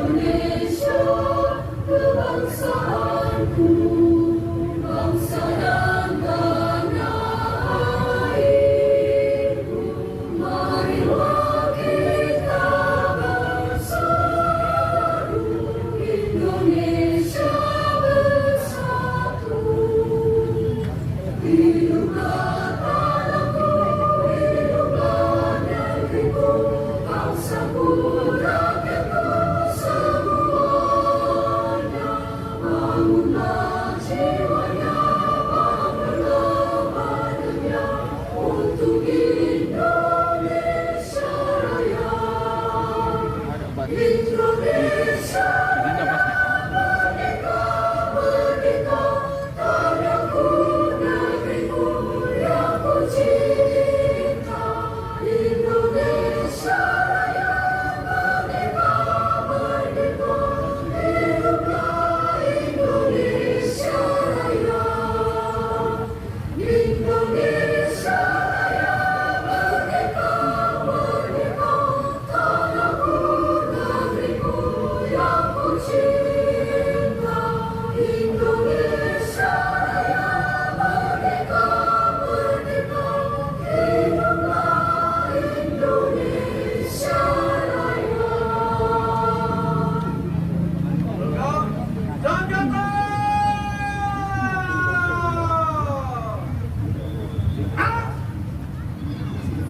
Indonesia kebangsaanku, bangsa dan tanah airku. Marilah kita bersatu, Indonesia bersatu. Hiduplah tanahku, hiduplah negeriku, bangsaku, rakyatku semuanya. Bangunlah jiwanya, bangunlah badannya untuk Indonesia Raya.